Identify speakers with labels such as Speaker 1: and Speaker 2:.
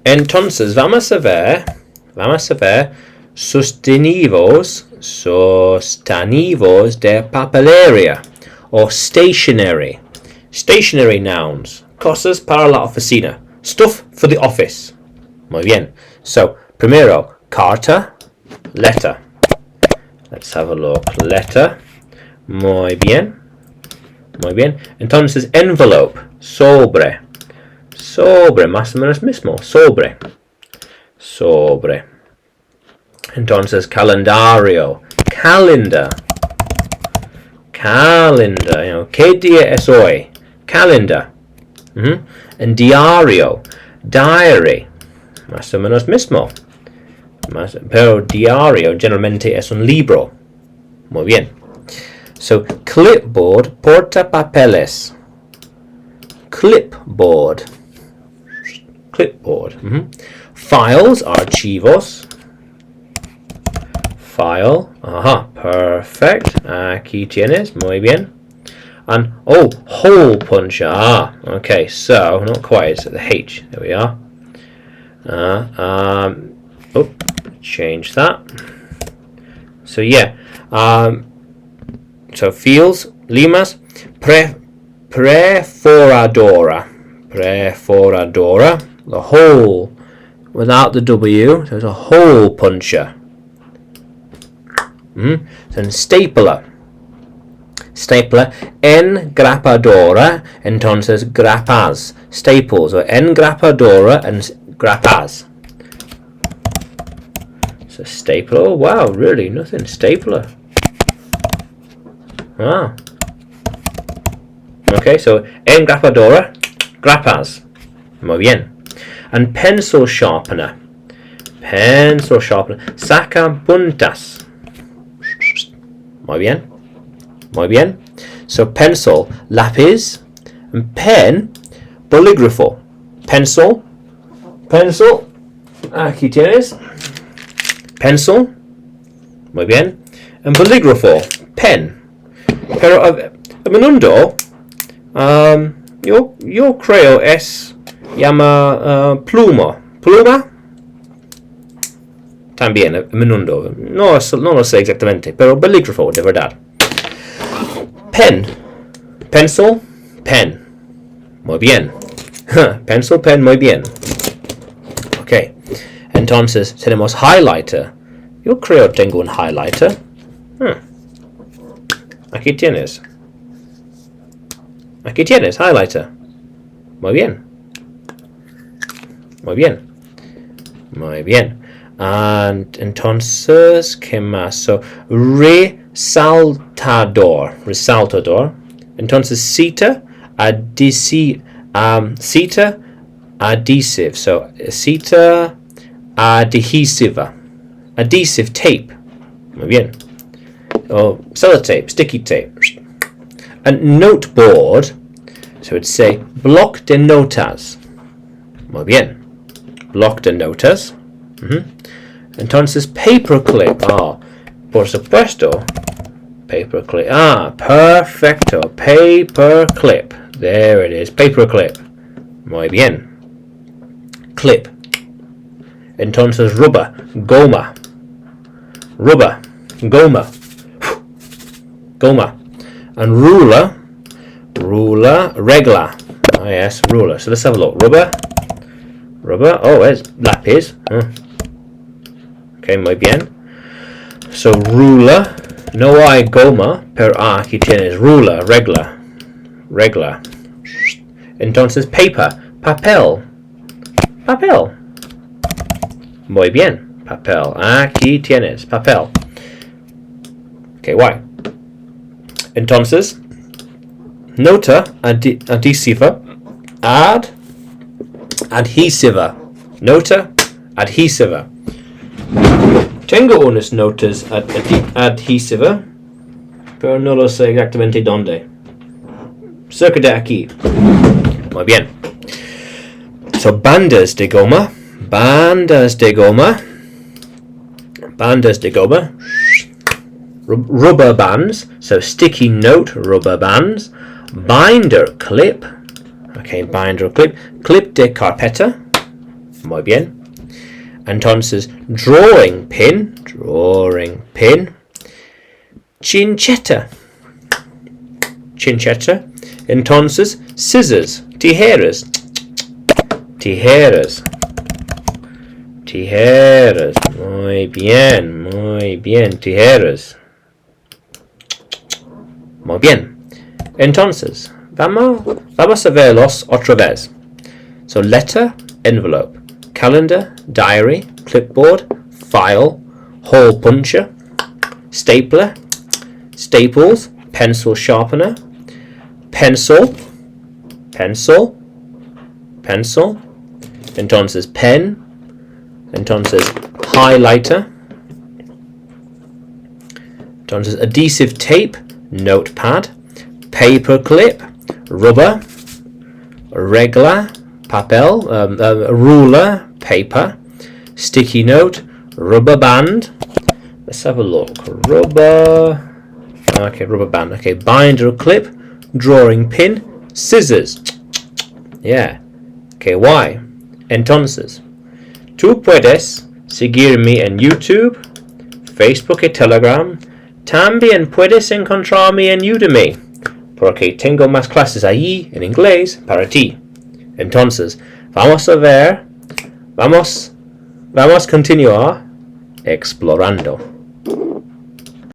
Speaker 1: Entonces vamos a ver sustantivos de papelería o stationery. Stationery nouns, cosas para la oficina, stuff for the office. Muy bien. So, primero, carta, letter. Let's have a look. Letter. Muy bien. Muy bien. Entonces, envelope, sobre. Sobre, más o menos mismo. Sobre. Sobre. Entonces, calendario, calendar. Calendar, you know, ¿qué día es hoy? Calendar. En diario, diary. Más o menos mismo. Pero diario generalmente es un libro. Muy bien. So, clipboard, portapapeles. Clipboard. Clipboard. Files, archivos. File. Aha, perfect. Aquí tienes. Muy bien. And, oh, hole puncher. Ah, okay, so, not quite. It's at the H. There we are. Oh, change that. So, yeah. So, fields, limas, perforadora. Perforadora. The hole without the W. So, it's a hole puncher. Then stapler. Stapler, engrapadora, entonces grapas. Staples, or engrapadora and grapas. So stapler, oh wow, really, nothing. Stapler. Wow. Okay, so engrapadora, grapas. Muy bien. And pencil sharpener. Pencil sharpener. Sacapuntas. Muy bien. Muy bien. So pencil, lápiz, and pen, bolígrafo. Pencil, aquí tienes. Pencil, muy bien. And bolígrafo, pen. Pero a menudo, yo creo es llama pluma. Pluma. También, a menudo. No lo sé exactamente, pero bolígrafo, de verdad. Pen. Pencil, pen. Muy bien. Pencil, pen, muy bien. Ok. Entonces, tenemos highlighter. Yo creo tengo un highlighter. Aquí tienes. Aquí tienes, highlighter. Muy bien. Muy bien. Muy bien. And entonces, ¿qué más? So, resaltador. Entonces, cita, adhesive. Adhesive. So, cita, adhesiva. Adhesive tape. Muy bien. Oh, sellotape, sticky tape. And noteboard. So, it'd say bloc de notas. Muy bien. Bloc de notas. Entonces, paperclip. Ah, por supuesto. Paperclip. Ah, perfecto. Paperclip. There it is. Paperclip. Muy bien. Clip. Entonces, rubber. Goma. Rubber. Goma. Goma. And ruler. Ruler. Regla. Oh, yes, ruler. So let's have a look. Rubber. Rubber. Oh, it's lápiz. Okay, muy bien. So, ruler. No hay goma, pero aquí tienes ruler, regla. Regla. Entonces, paper. Papel. Papel. Muy bien. Papel. Aquí tienes. Papel. Okay, guay. Entonces, nota adhesiva. Adhesiva. Nota adhesiva. Tengo unas notas adhesiva, pero no lo sé exactamente dónde. Cerca de aquí. Muy bien. So, bandas de goma. Bandas de goma. Bandas de goma. Rubber bands. So, sticky note rubber bands. Binder clip. Okay, binder clip. Clip de carpeta. Muy bien. Entonces, drawing pin. Chincheta. Entonces, scissors. Tijeras. Muy bien. Tijeras. Muy bien. Entonces, vamos a verlos otra vez. So, letter, envelope. Calendar, diary, clipboard, file, hole puncher, stapler, staples, pencil sharpener, pencil, entonces pen, entonces highlighter, entonces adhesive tape, notepad, paperclip, rubber, regla, papel, ruler, paper, sticky note, rubber band. Let's have a look. Rubber band. Okay, binder clip, drawing pin, scissors. Yeah. Okay, why? Entonces, tú puedes seguirme en YouTube, Facebook y Telegram. También puedes encontrarme en Udemy, porque tengo más clases allí en inglés para ti. Entonces, vamos a continuar explorando.